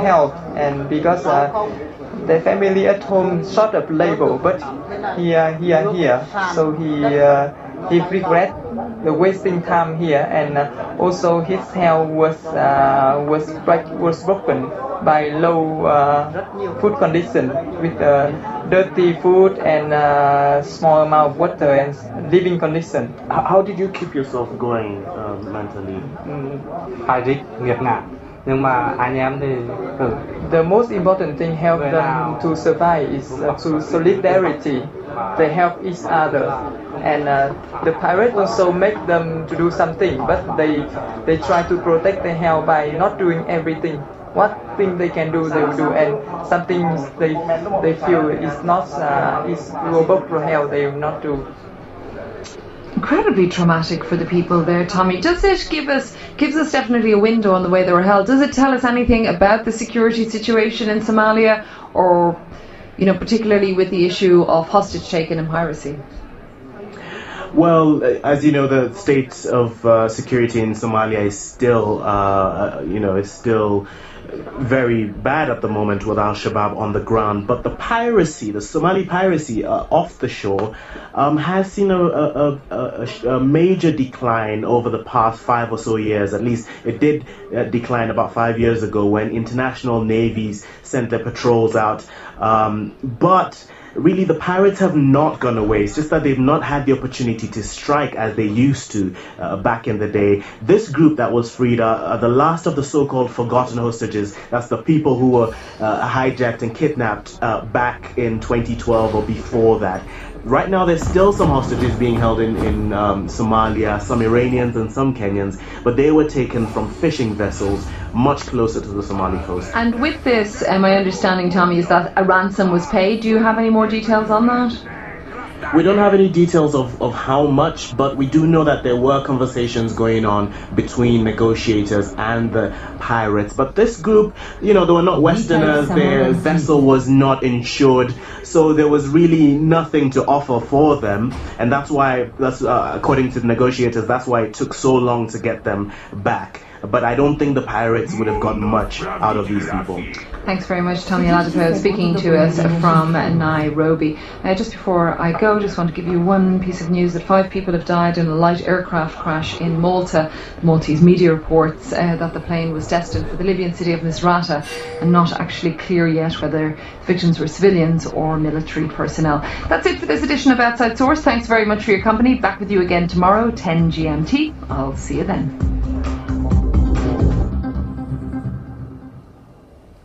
health, and because the family at home short of labor, but here, so he regret the wasting time here, and also his health was broken by low food condition with dirty food and small amount of water and living condition. How did you keep yourself going mentally? Đại dịch nghiệt ngã, nhưng mà anh em thì The most important thing help them to survive is to solidarity. They help each other, and the pirates also make them to do something, but they try to protect their health by not doing everything. What thing they can do, they will do, and something they feel is not is global for health, they will not do. Incredibly traumatic for the people there, Tommy. Does it gives us definitely a window on the way they were held? Does it tell us anything about the security situation in Somalia, or, you know, particularly with the issue of hostage taking and piracy? Well, as you know, the state of security in Somalia is still, very bad at the moment with Al-Shabaab on the ground. But the piracy, the Somali piracy off the shore, has seen a major decline over the past 5 or so years. At least it did decline about 5 years ago when international navies sent their patrols out. But really, the pirates have not gone away. It's just that they've not had the opportunity to strike as they used to back in the day. This group that was freed are the last of the so-called forgotten hostages. That's the people who were hijacked and kidnapped back in 2012 or before that. Right now, there's still some hostages being held in Somalia, some Iranians and some Kenyans, but they were taken from fishing vessels much closer to the Somali coast. And with this, my understanding, Tommy, is that a ransom was paid. Do you have any more details on that? We don't have any details of how much, but we do know that there were conversations going on between negotiators and the pirates. But this group, you know, they were not Westerners, their vessel was not insured, so there was really nothing to offer for them, and that's why, according to the negotiators, that's why it took so long to get them back. But I don't think the pirates would have gotten much out of these people. Thanks very much, Tommy Ladipo, speaking to us from Nairobi. Just before I go, just want to give you one piece of news that 5 people have died in a light aircraft crash in Malta. Maltese media reports that the plane was destined for the Libyan city of Misrata, and not actually clear yet whether victims were civilians or military personnel. That's it for this edition of Outside Source. Thanks very much for your company. Back with you again tomorrow, 10 GMT. I'll see you then.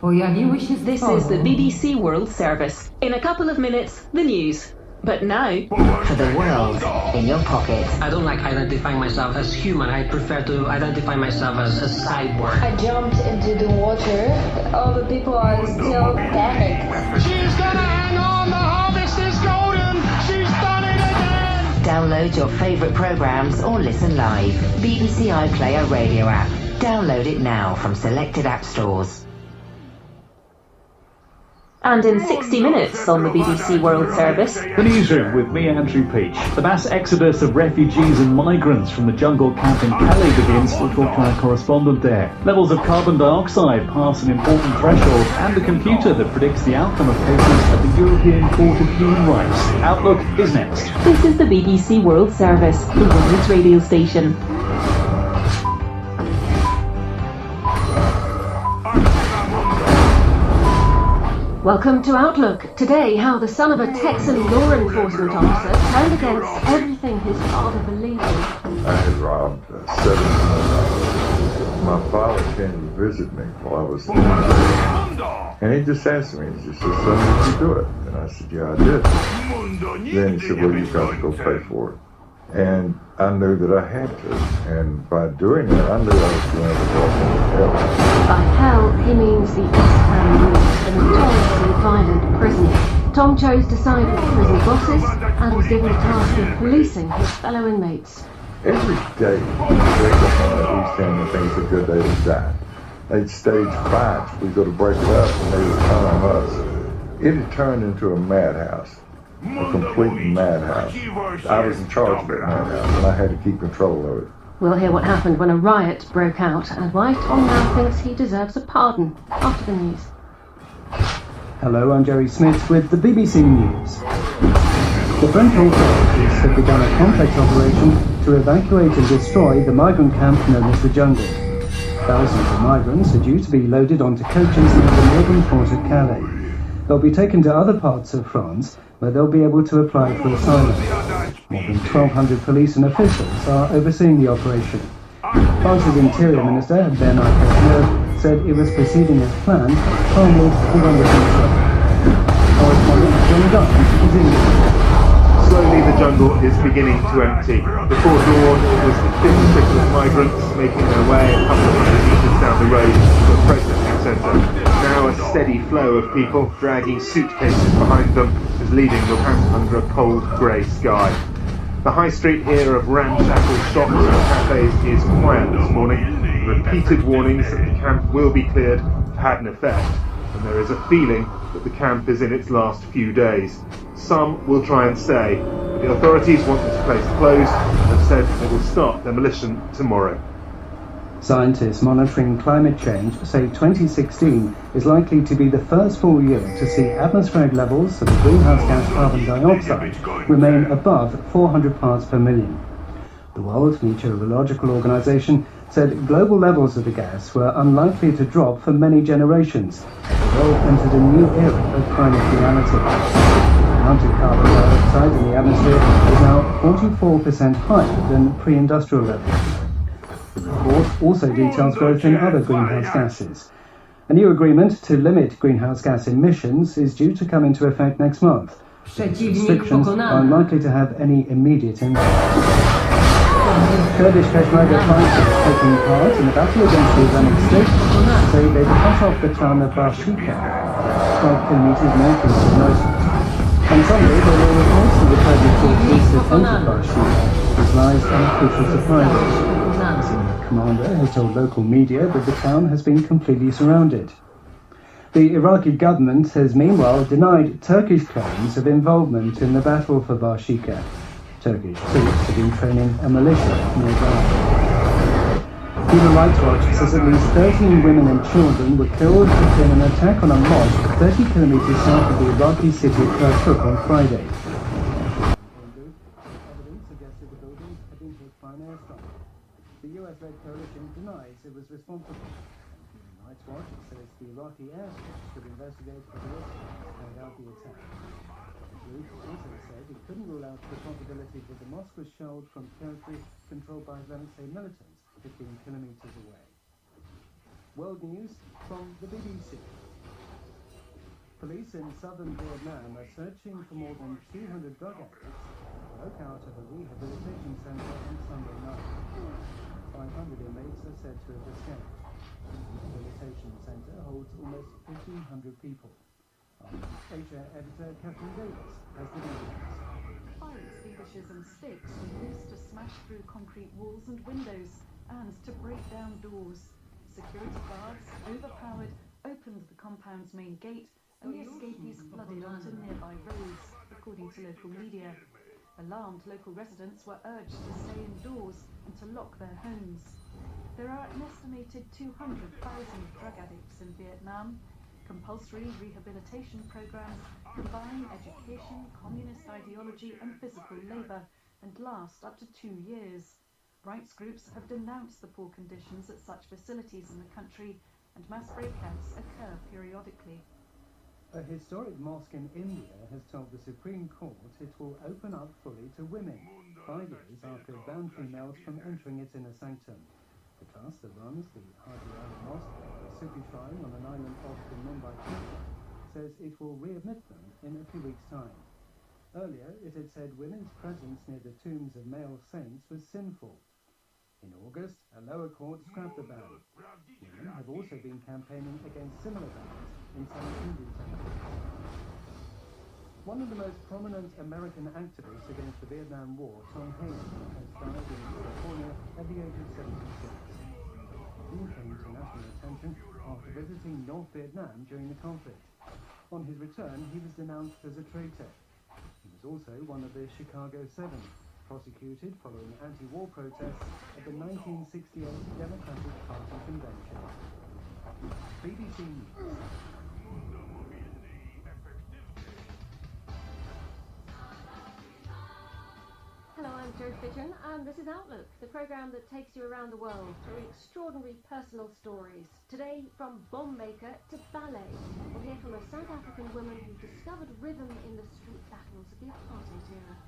This is the BBC World Service. In a couple of minutes, the news. But now, for the world in your pocket. I don't like identifying myself as human. I prefer to identify myself as a cyborg. I jumped into the water. All the people are still panicked. She's gonna hang on, the harvest is golden. She's done it again. Download your favourite programmes or listen live. BBC iPlayer radio app. Download it now from selected app stores. And in 60 minutes on the BBC World Service. The newsroom with me, Andrew Peach. The mass exodus of refugees and migrants from the jungle camp in Calais begins. We'll talk to our correspondent there. Levels of carbon dioxide pass an important threshold, and the computer that predicts the outcome of cases at the European Court of Human Rights. Outlook is next. This is the BBC World Service, the world's radio station. Welcome to Outlook. Today, how the son of a Texan law enforcement officer turned against everything his father believed in. I had robbed $7 million. My father came to visit me while I was there. And he just asked me, he just said, "Son, did you do it?" And I said, "Yeah, I did." Then he said, "Well, you've got to go pay for it." And I knew that I had to. And by doing that, I knew I was going to walk into hell. By hell, he means the East Valley Wars, a notoriously violent prison. Tom chose to side with the prison bosses and was given the task of policing his fellow inmates. Every day, they wake up on the East End and think it's a good day to die. They'd stage fights. We'd go to break it up and they would turn on us. It had turned into a madhouse. A complete madhouse. I was in charge of that madhouse, and I had to keep control of it. We'll hear what happened when a riot broke out and why Tom now thinks he deserves a pardon after the news. Hello, I'm Jerry Smith with the BBC News. The French authorities have begun a complex operation to evacuate and destroy the migrant camp known as the Jungle. Thousands of migrants are due to be loaded onto coaches near the northern port of Calais. They'll be taken to other parts of France where they'll be able to apply for asylum. More than 1,200 police and officials are overseeing the operation. France's Interior Minister, Bernard Cazeneuve, said it was proceeding as planned, calmly and under control. Correspondent John Dunn is in. Slowly the jungle is beginning to empty. Before dawn it was the thin trickle of migrants making their way a couple of hundred metres down the road to a processing centre. Now a steady flow of people dragging suitcases behind them is leaving the camp under a cold grey sky. The high street here of ramshackle shops and cafes is quiet this morning. Repeated warnings that the camp will be cleared have had an effect, and there is a feeling that the camp is in its last few days. Some will try and stay, but the authorities want this place closed and have said they will start demolition tomorrow. Scientists monitoring climate change say 2016 is likely to be the first full year to see atmospheric levels of the greenhouse gas carbon dioxide remain above 400 parts per million. The World Meteorological Organization said global levels of the gas were unlikely to drop for many generations as the world entered a new era of climate reality. The amount of carbon dioxide in the atmosphere is now 44% higher than pre-industrial levels. The report also details growth in other greenhouse gases. A new agreement to limit greenhouse gas emissions is due to come into effect next month. Restrictions are unlikely to have any immediate impact. Kurdish Peshmerga fighters taking part in the battle against the Islamic State say they've cut off the town of Barshika, 12 kilometres north of Mosul. On Sunday, there were reports that the Kurdish forces had entered Barshika, which lies on official surprise. The commander has told local media that the town has been completely surrounded. The Iraqi government has meanwhile denied Turkish claims of involvement in the battle for Barshika. Turkish troops have been training a militia nearby. Human Rights Watch says at least 13 women and children were killed in an attack on a mosque 30 kilometers south of the Iraqi city of Kirkuk on Friday. Evidence suggested the buildings had been hit by an airstrike. The US-led coalition denies it was responsible. Human Rights Watch says the Iraqi airstrike should investigate the risk carried out the attack. The group also said it couldn't rule out the possibility that the mosque was shelled from territory controlled by Islamic State militants 15 kilometers away. World news from the BBC. Police in southern Vietnam are searching for more than 200 drug addicts who broke out of a rehabilitation centre on Sunday night. 500 inmates are said to have escaped. The rehabilitation centre holds almost 1,500 people. Asia editor Catherine Davis has the details. Fire extinguishers and sticks were used to smash through concrete walls and windows and to break down doors. Security guards, overpowered, opened the compound's main gate and the escapees flooded onto nearby roads, according to local media. Alarmed local residents were urged to stay indoors and to lock their homes. There are an estimated 200,000 drug addicts in Vietnam. Compulsory rehabilitation programs combine education, communist ideology and physical labour and last up to 2 years. Rights groups have denounced the poor conditions at such facilities in the country, and mass breakouts occur periodically. A historic mosque in India has told the Supreme Court it will open up fully to women, 5 years after it banned females from entering its inner sanctum. The trust that runs the Haji Ali Mosque, a Sufi shrine on an island off the Mumbai coast, says it will readmit them in a few weeks' time. Earlier, it had said women's presence near the tombs of male saints was sinful. In August, a lower court scrapped the ban. Women have also been campaigning against similar bans in some Hindu temples. One of the most prominent American activists against the Vietnam War, Tom Hayden, has died in California at the age of 76. He came to national attention after visiting North Vietnam during the conflict. On his return, he was denounced as a traitor. He was also one of the Chicago 7, prosecuted following anti-war protests at the 1968 Democratic Party convention. BBC News. Hello, I'm Jo Fitton, and this is Outlook, the programme that takes you around the world through extraordinary personal stories. Today, from bomb maker to ballet, we'll hear from a South African woman who discovered rhythm in the street battles of the apartheid era.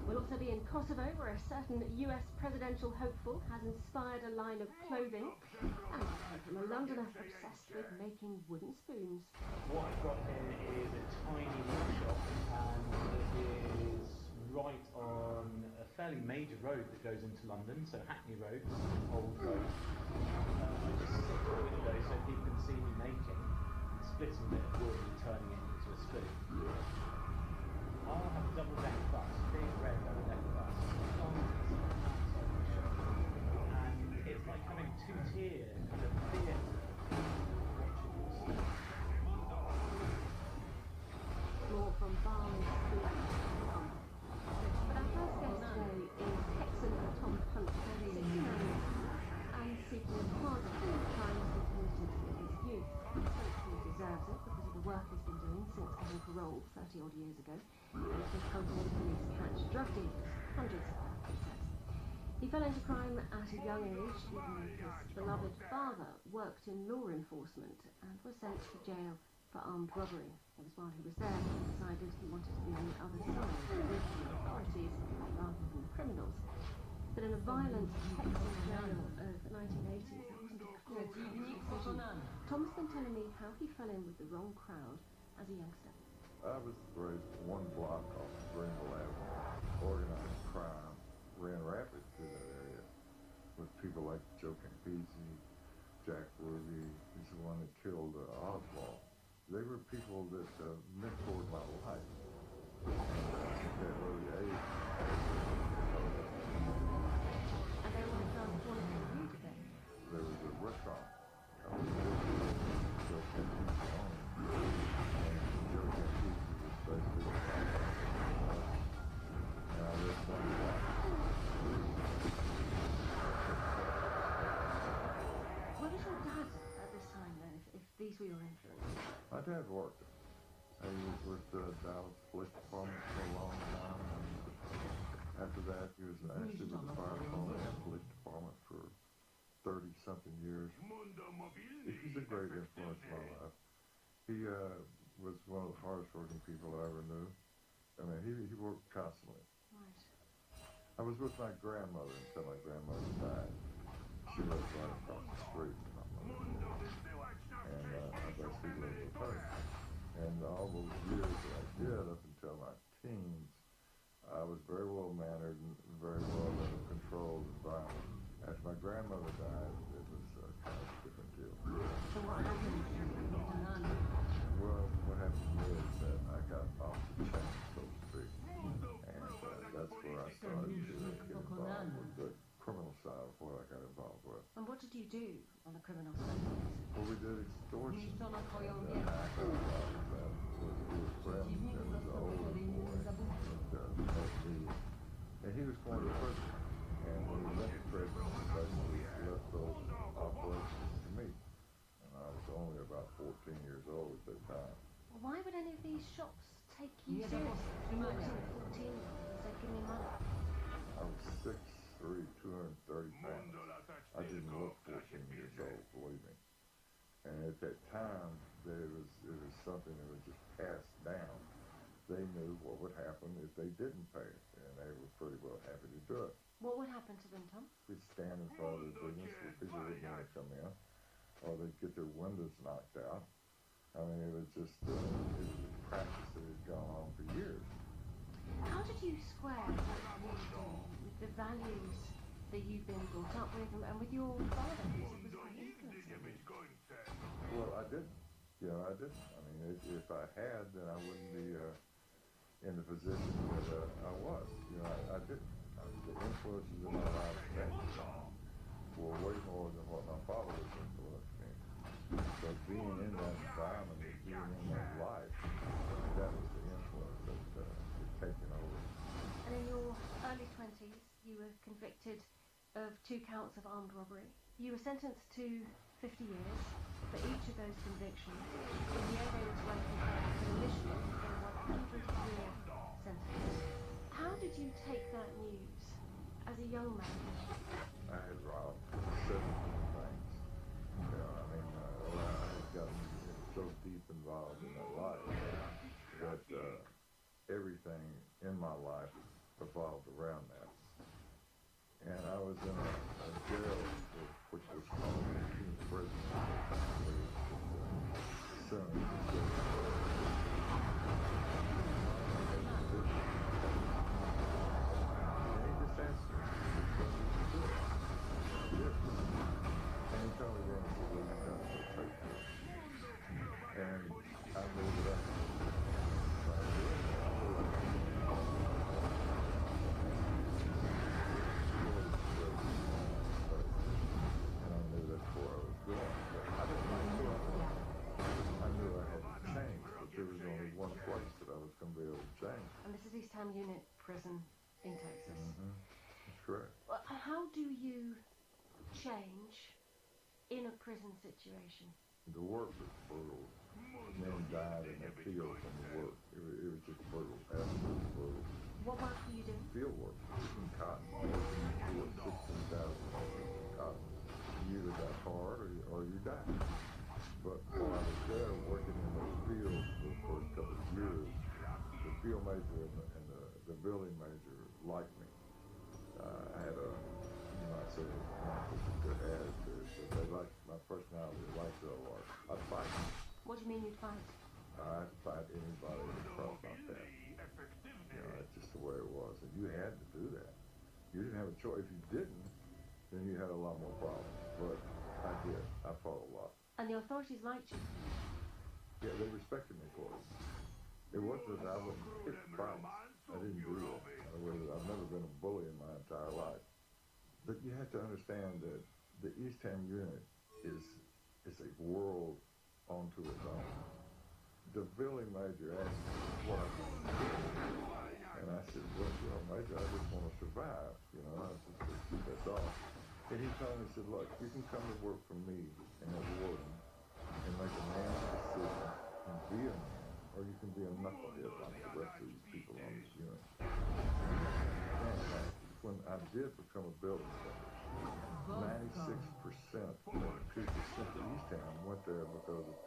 We'll also be in Kosovo, where a certain US presidential hopeful has inspired a line of clothing, and from a Londoner obsessed with making wooden spoons. What I've got here is a tiny little shop, and it is right on a fairly major road that goes into London, so Hackney Road, Old Road. I just sit at the window so people can see me making, splitting a bit of wood and turning it into a spoon. I'll have a double-deck bus, big red double-deck bus, outside the shop, and it's like having two-tier kind of theatre rituals. More from Barney's Food. But our first guest today is Texan Tom Hunt, 69, and seeking pardon for the crimes he committed in his youth. He deserves it because of the work he's been doing since getting parole 30-odd years ago. And he's helping the police catch drug dealers, hundreds of them, he says. He fell into crime at a young age, even though his beloved father worked in law enforcement and was sent to jail for armed robbery. It was while he was there he decided he wanted to be on the other side, with the authorities rather than the criminals. But in a violent Texas jail of the 1980s, that wasn't a clear decision. Tom's been telling me how he fell in with the wrong crowd as a youngster. I was raised one block off Greenville Avenue. Organized crime ran rapid through that area with people like Joe Campisi, Jack Ruby. He's the one that killed Oswald. They were people that mentored my life. At that early age. And they were found one of you today. There was a restaurant. I was with Joe Campisi on it. And Joe Campisi was basically the founder. And I lived on Where was your dad at this time then, if these were your influences? My dad worked. He was with the Dallas Police Department for a long time. And after that, he was actually with the Fire Department and Police Department for 30-something years. He's a great influence in my life. He was one of the hardest working people I ever knew. I mean, he worked constantly. Right. I was with my grandmother until my grandmother died. She lived right across the street from my mother. And I basically lived with her. And all those years that I did up until my teens, I was very well-mannered and very well in a controlled environment. After my grandmother died, it was kind of a different deal. So what happened? Well, what happened to me is that I got off the chain, so to speak. And that's where I started to get involved with the criminal side of what I got involved with. And what did you do on the criminal side? Well, we did extortion. And I got involved with that. He was friends, there was an older boy and he was going to prison. And when he went to prison, he basically left those operations to me. And I was only about 14 years old at that time. Well, why would any of these shops take you seriously? You walked in at 14 and said, give me money. I was 6'3", 230 pounds. I didn't look 14 years old, believe me. And at that time, it was something that was just passed down. They knew what would happen if they didn't pay it, and they were pretty well happy to do it. What would happen to them, Tom? We'd stand in front of the business where people wouldn't want to come in, or they'd get their windows knocked out. I mean, it was just it was a practice that had gone on for years. How did you square what you were doing with the values that you've been brought up with and with your father, who was quite influencing? Well, I didn't. I didn't. I mean, if I had, then I wouldn't be in the position that I was. I didn't. The influences in my life were way more than what my father was influencing me. So being in that environment, being in that life, that was the convicted of 2 counts of armed robbery. You were sentenced to 50 years for each of those convictions. In the end, they were to run concurrent, but initially they were 100-year sentence. How did you take that news as a young man? I had robbed 17 things. You know, I mean, I had gotten so deep involved in that life that everything in my life revolved around that. And I was in a jail which was called Teen Prison. Soon. And he just asked me, and he told me then he said, well, you've got to take this. And I moved it up. So I did. And I knew that's where I was going. But I didn't know I knew I had to change, but there was only one place that I was going to be able to change. And this is East Ham Unit Prison in Texas. Mm-hmm. That's correct. Well, how do you change in a prison situation? The work was brutal. Men died in their field from the work. It was just brutal, absolutely brutal. What work were you doing? Field work, in cotton. You worked 16,000 acres in cotton. You either got hard or you died. But while I was there working in those fields for the first couple of years, the field major and the building major liked me. I had a, you might say, a good attitude. So they liked my personality. They liked it a lot. I'd fight. What do you mean you'd fight? I'd fight anybody that crossed my path. You know, that's just the way it was. And you had to do that. You didn't have a choice. If you didn't, then you had a lot more problems. But I did. I fought a lot. And the authorities liked you? Yeah, they respected me for it. It wasn't that I wouldn't pick fights. I didn't do that. I've never been a bully in my entire life. But you have to understand that the East Ham Unit is a world onto its own. The building major asked me what I wanted to do. And I said, well, you know, Major, I just want to survive. You know, I said, that's all. And he told me, he said, look, you can come to work for me and as a warden and make a man's decision and be a man, or you can be a knucklehead like the rest of these people on this unit. And when I did become a building major, 96% of the people of East Ham went there because of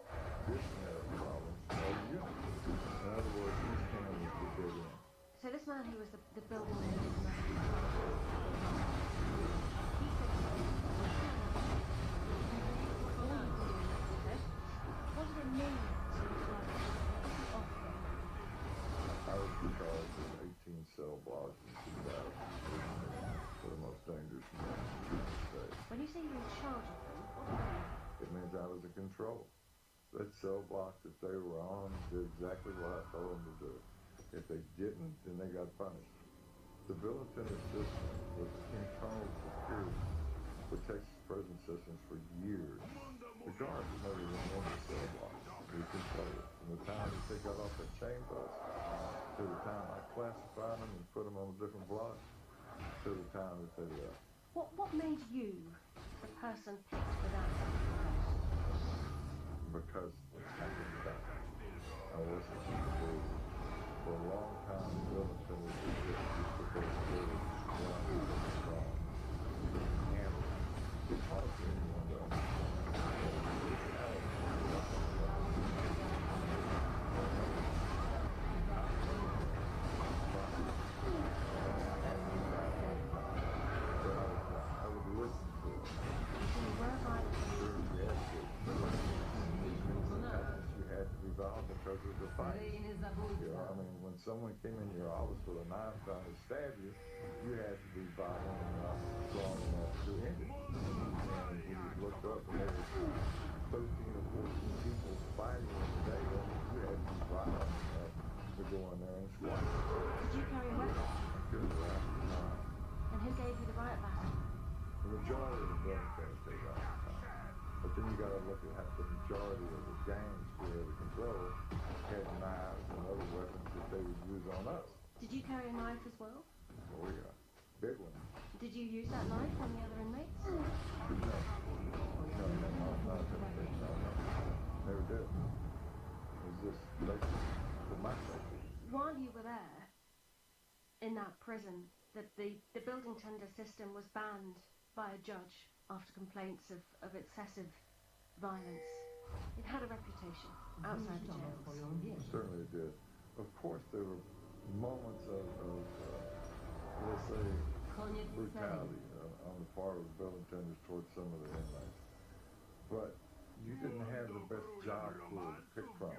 disciplinary problems or unit. In other words, East Ham was the dead end. So this man who was the building major, what did it mean to offer? I was charged with 18 cell blocks in 2000 for the most dangerous men in the United States. When you say you're in charge of them, what does that mean? It means I was in control. That cell block that they were on did exactly what I told them to do. If they didn't, then they got punished. The building attendant system was internal security for Texas prison systems for years. The guards never even in the cell block. We controlled it. From the time that they got off that chain bus, to the time I classified them and put them on a different block, to the time that they left. What made you the person picked for that? Because I didn't die. I wasn't supposed. For a long time, the building attendants were just supposed to do what I was strong. And it's hard for anyone to I would listen to it. You had to be violent because of the fight. You know, I mean, when someone came in your office with a knife trying to stab you, you had to be violent and not strong enough to end it. And when you looked up and there were 13 or 14 people fighting in the day, you had to be violent enough to go in there and squash it. Did you carry a weapon? I couldn't have. And who gave you the riot battle? The majority of the building attendants take out. But then you got to look at how the majority of the gangs we were able to control had knives and other weapons that they would use on us. Did you carry a knife as well? Oh yeah. big one. Did you use that knife on the other inmates? No, never did. It was just for my safety. While you were there, in that prison, that the building tender system was banned by a judge after complaints of excessive violence. It had a reputation outside the jails. It certainly did. Of course, there were moments of let's say, brutality on the part of the building tenders towards some of the inmates. But you didn't have the best job pool to pick from.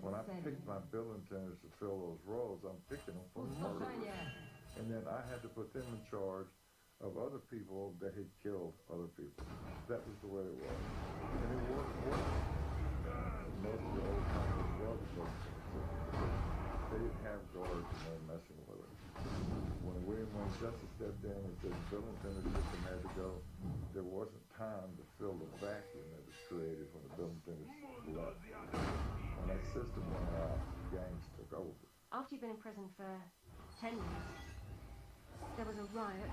When I picked my building tenders to fill those roles, I'm picking them from murderers. And then I had to put them in charge of other people that had killed other people. That was the way it was. And it worked well. Most of the old timers drugs, they didn't have guards and they were messing with it. When William Wayne Justice stepped in and said the building tender system had to go, there wasn't time to fill the vacuum that was created when the building tenders left. When that system went out, gangs took over. After you've been in prison for 10 years, there was a riot.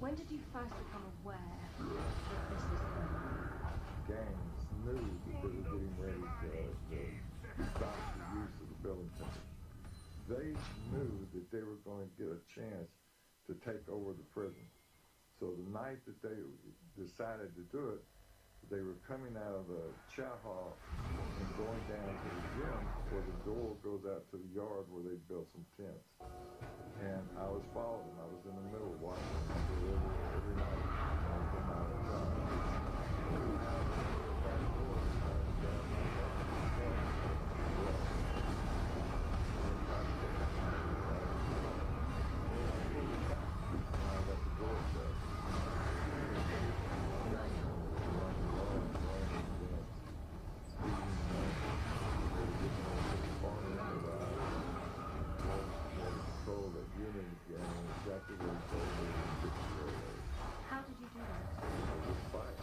When did you first become aware that this was going on? Gangs knew that they were getting ready to stop the use of the building tenders. They knew that they were going to get a chance to take over the prison. So the night that they decided to do it, they were coming out of the chow hall and going down to the gym where the door goes out to the yard where they built some tents. And I was following them. I was in the middle watching them every night. How did you do that? Just fight.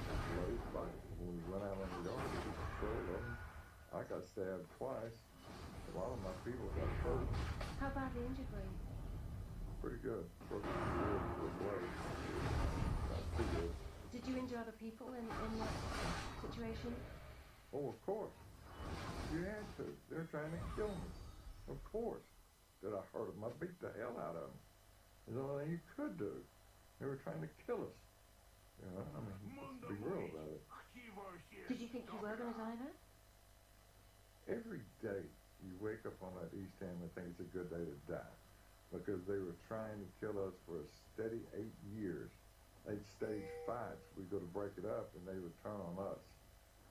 When we went out on the yard to patrol them, I got stabbed twice. A lot of my people got hurt. How badly injured were you? Pretty good. Broke my rib, not too good. Did you injure other people in that situation? Oh, of course. You had to. They're trying to kill me. Of course. Did I hurt them? I beat the hell out of them. There's the only thing you could do. They were trying to kill us. You know, I mean, let's be real about it. Did you think you were going to die there? Every day you wake up on that East End and think it's a good day to die. Because they were trying to kill us for a steady 8 years. They'd stage fights. We'd go to break it up and they would turn on us.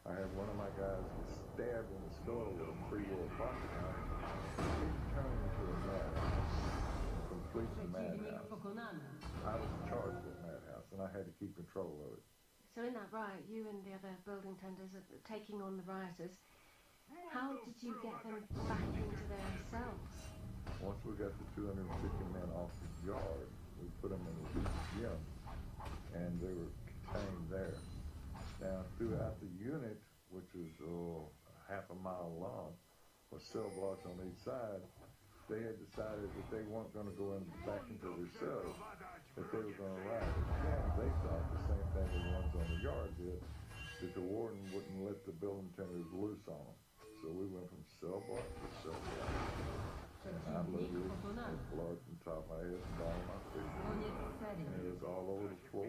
I had one of my guys get stabbed in the skull with a 3-wheel pocket knife. He turned into a madhouse. A complete madhouse. I was charged with madhouse and I had to keep control of it. So in that riot, you and the other building tenders are taking on the rioters. How did you get them back into their cells? Once we got the 250 men off the yard, we put them in the gym and they were contained there. Now, throughout the unit, which was half a mile long, with cell blocks on each side, they had decided that they weren't going to go back into their cells, that they were going to riot again. They thought the same thing the ones on the yard did, that the warden wouldn't let the building tenders loose on them. So we went from cell block to cell block. And I literally had blood from the top of my head and down my feet. And it was all over the floor.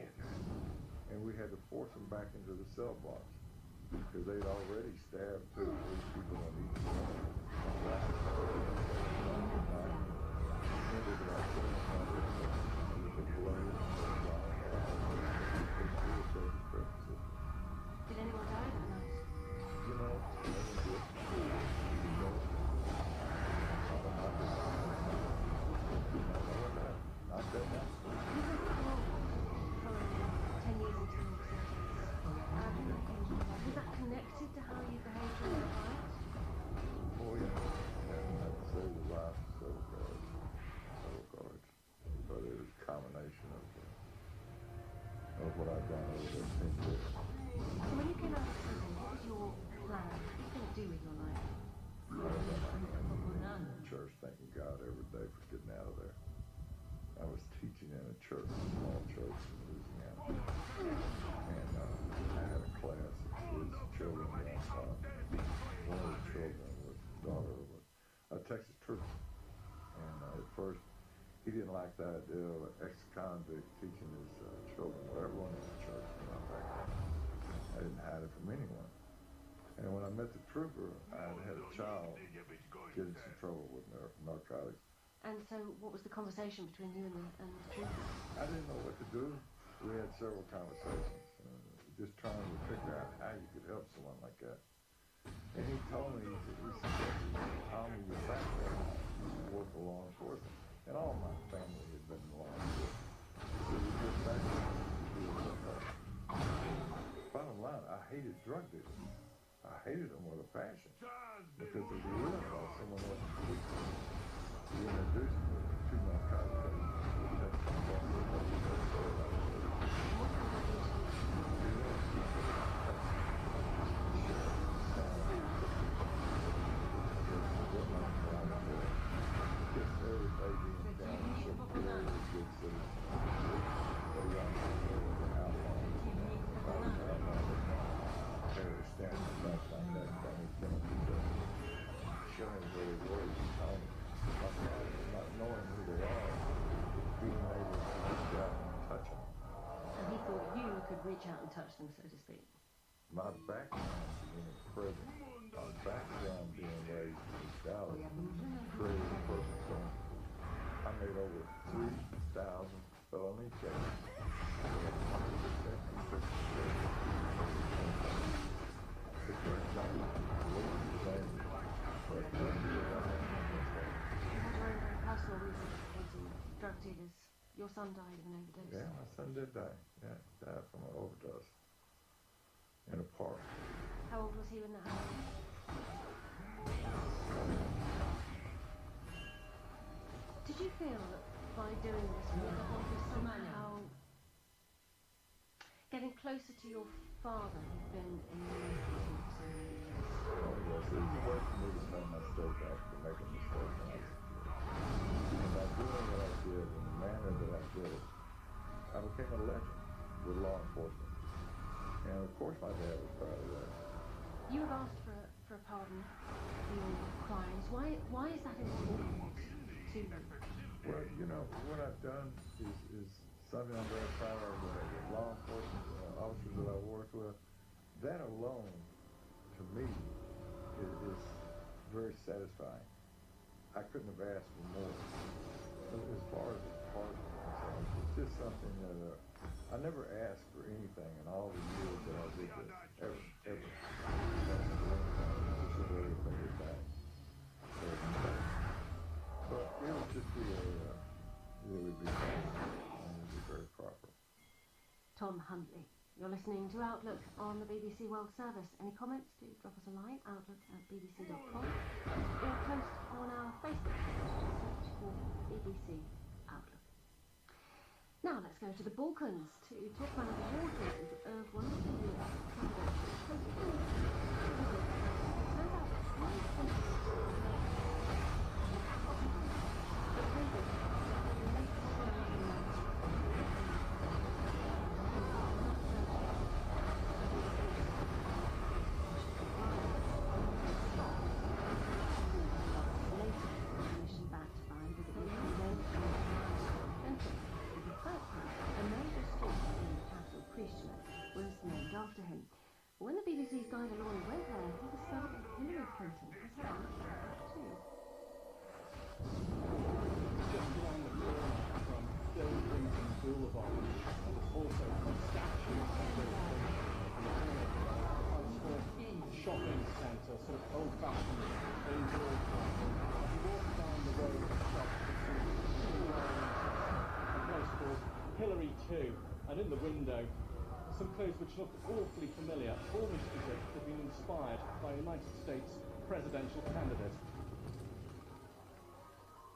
And we had to force them back into the cell blocks because they'd already stabbed 2 or 3 people on each one. Did anyone die that night? You know, not that much. Was that connected to how you behaved during the riot? Oh yeah, I'd say the life of several guards. But it was a combination of what I've done over the 10 years. So when you came out of prison, what was your plan? What were you going to do with your life? I was in church thanking God every day for getting out of there. I was teaching in a church like the idea of an ex-convict teaching his children, whatever one in the church, back then. I didn't hide it from anyone. And when I met the trooper, I had a child get in some trouble with narcotics. And so what was the conversation between you and the trooper? I didn't know what to do. We had several conversations, just trying to figure out how you could help someone like that. And he told me, he suggested, I'm your background, you work for law enforcement. And all my family had been in law enforcement. So you get back and bottom line, I hated drug dealers. I hated them with a passion. Because if you realize someone wasn't police, you introduced me to narcotics. Reach out and touch them, so to speak. My background being in prison, my background being raised in Dallas, created a perfect storm. I made over 3,000 felony cases. Personal reasons for drug dealers. Your son died of an overdose. Yeah, my son did die. Yeah, died from an overdose in a park. How old was he when that happened? Did you feel that by doing this, you were somehow getting closer to your father, who'd been in the Navy for so many years? Oh yes, it was a way for me to make my mistake after making a mistake when I was a kid. And by doing what I did in the manner that I did it, I became a legend with law enforcement. And of course my dad was proud of that. You have asked for a pardon for your crimes. Why is that important to you? Well, you know, what I've done is something I'm very proud of. The law enforcement officers that I worked with, that alone, to me, is very satisfying. I couldn't have asked for more. As far as the pardon, it's just something that I never asked for anything in all the years that I did this, ever. Just everything is back. But it would just be it would be fine, and it would be very proper. Tom Huntley. You're listening to Outlook on the BBC World Service. Any comments, do drop us a line, outlook@bbc.com, or post on our Facebook page, search for BBC Outlook. Now let's go to the Balkans to talk about the waters of one of the after him. When the BBC's Guy Delorme went there, he discovered that Hillary Clinton has found too. Just around the corner from Bill Clinton Boulevard, and there's also a statue of Bill Clinton in the corner of a shopping centre, sort of old-fashioned indoor kind. As you walk down the road to the shop, a place called Hillary 2, and in the window some clothes which look awfully familiar, almost as if they've been inspired by a United States presidential candidate.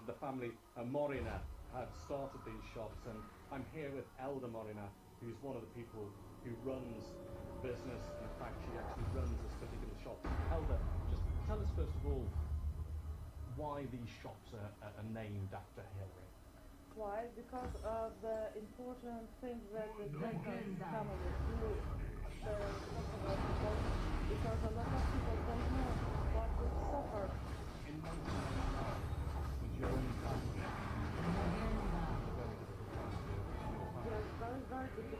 The family Morina have started these shops, and I'm here with Elda Morina, who's one of the people who runs the business. In fact, she actually runs this particular shop. Elda, just tell us first of all why these shops are named after Hillary. Why? Because of the important things that the Clinton family do. Because a lot of people don't know what we suffered. In 1999, when Joe and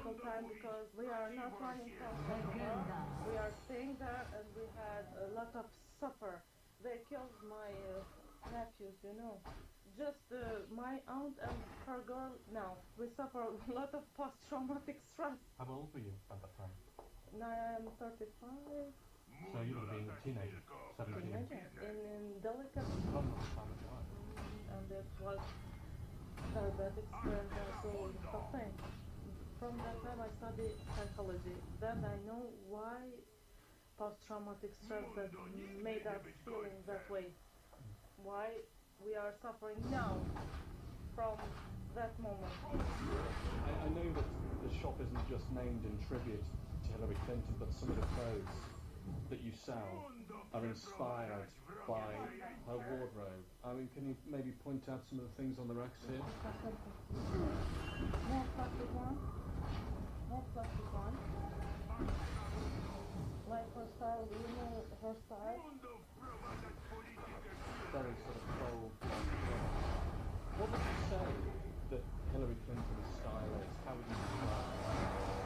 difficult time because we are not running from anymore. We are staying there and we had a lot of suffer. They killed my nephews, you know. Just my aunt and her girl now. We suffer a lot of post-traumatic stress. How old were you at that time? Now I am 35. So you would have been a teenager, 17. Teenager. In delicate. And it was very bad experience and so something. From that time I studied psychology. Then I know why post-traumatic stress that made us feeling that way. Why we are suffering now from that moment. I know that the shop isn't just named in tribute to Hillary Clinton, but some of the clothes that you sell are inspired by her wardrobe. I mean, can you maybe point out some of the things on the racks here? More plastic one. More plastic one. Like her style, you know her style. Very sort of cold. What would you say that Hillary Clinton's style is? How would you describe it?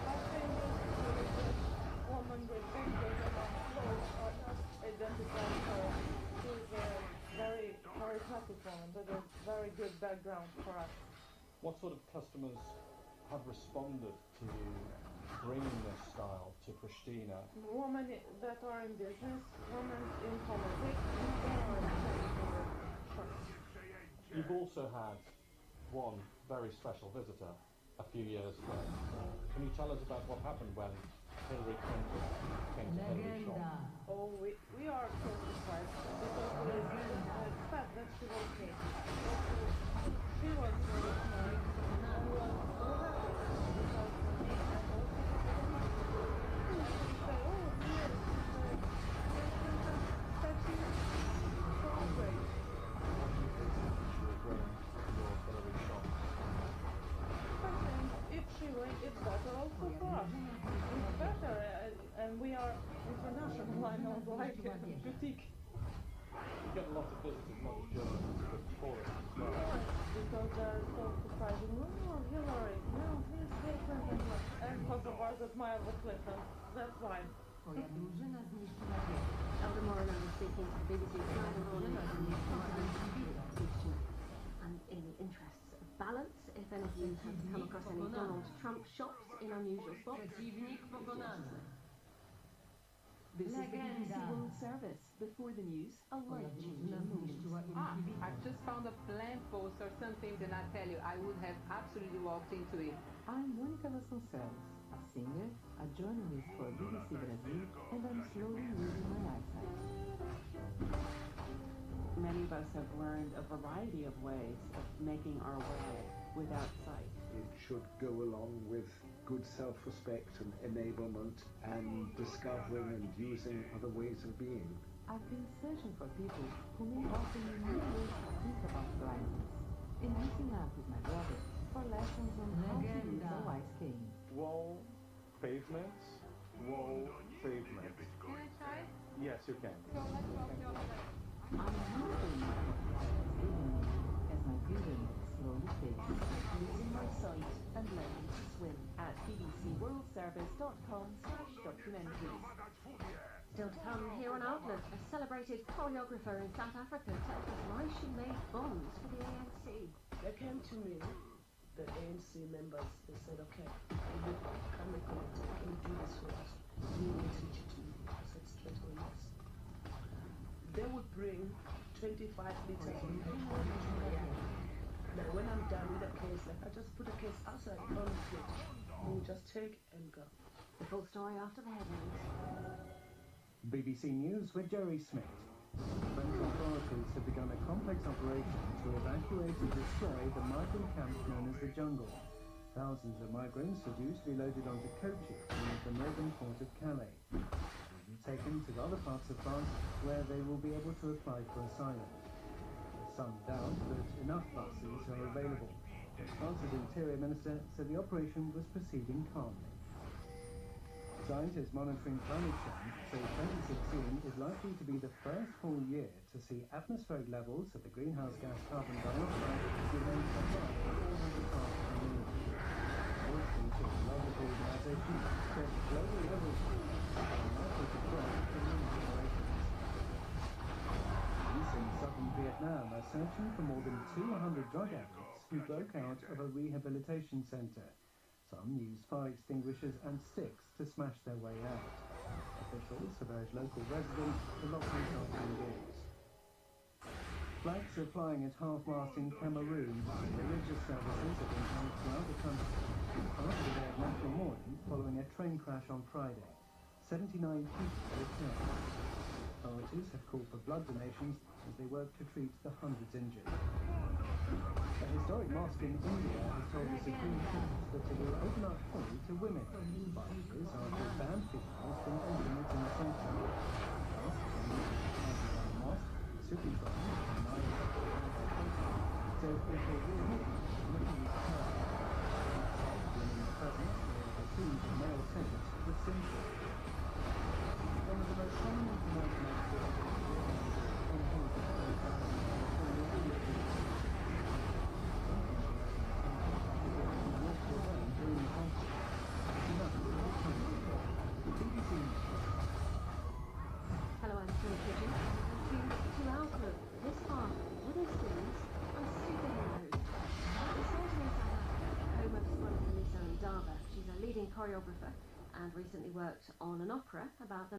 I think this woman with big clothes are not identified her. She's a very charismatic woman with a very good background for us. What sort of customers have responded to you bringing this style to Pristina? Women that are in business, women in politics, You've also had one very special visitor a few years ago. Can you tell us about what happened when Hillary Clinton came to Hillary's shop? Oh, we are so surprised because we expect that she was here. She was very smart and we were so happy because me and all people say, oh, here is statue, so great. If she went, it's better also for us. It's better, and we are international, I know, like boutique. You get a lot of visitors, not just journalists, but tourists as well. Because they're so surprising. Oh, Hillary, no, he's Clinton. And most of us admire the Clinton. That's why. Elder Moreno was speaking to the BBC and in the interests of balance, if any of you have come across any Donald Trump shops in unusual spots. This is the BBC World Service. Before the news, a life changing moment. I've just found a lamppost or something, then I tell you, I would have absolutely walked into it. I'm Monica Vasconcelos, a singer, a journalist for BBC Brazil, and I'm slowly losing my eyesight. Many of us have learned a variety of ways of making our way without sight. It should go along with good self-respect and enablement and discovering and using other ways of being. I've been searching for people who may offer me new ways to think about blindness, and meeting up with my brother for lessons on how to use a white cane. Wall pavements. Wall pavements. Can I try? Yes, you can. So let's walk the other way. I'm using my as my vision slowly fades. Losing my sight and learning to swim at bbcworldservice.com/documentaries. Still to come here on Outlook, a celebrated choreographer in South Africa tells us why she made bombs for the ANC. They came to me, the ANC members, they said, okay, can we connect? Can you do this for us? We will teach it to you. I said straight away yes. They would bring 25 liters of petrol. Now when I'm done with a case, like I just put a case outside on the plate, and we just take and go. The full story after the headlines. BBC News with Jerry Smith. French authorities have begun a complex operation to evacuate and destroy the migrant camp known as the Jungle. Thousands of migrants are due to be loaded onto coaches near the northern port of Calais, taken to other parts of France where they will be able to apply for asylum. Some doubt that enough buses are available. France's Interior Minister said the operation was proceeding calmly. Scientists monitoring climate change say 2016 is likely to be the first full year to see atmospheric levels of the greenhouse gas carbon dioxide remain above 400 parts per million. All things Meteorological Organization said global levels likely to drop in the generations. Police in southern Vietnam are searching for more than 200 drug addicts who broke out of a rehabilitation center. Some used fire extinguishers and sticks to smash their way out. Officials have urged local residents to lock themselves indoors. Flags are flying at half-mast in Cameroon. Religious services have been held throughout the country as part of the day of national mourning following a train crash on Friday. 79 people were killed. Authorities have called for blood donations as they work to treat the hundreds injured. A historic mosque in India has told the Supreme Court that it will open up fully to women, 5 years after it banned females from entering its inner sanctuary. The Supreme Court says it will remove women's power. Women's presence will receive male saints with sinful. One of the most prominent Hello, I'm Phil Kitchen. To Outlook. This half, Witherspoons are superheroes. It's set in South Africa, home of Sibonisa Ndaba. She's a leading choreographer and recently worked on an opera about the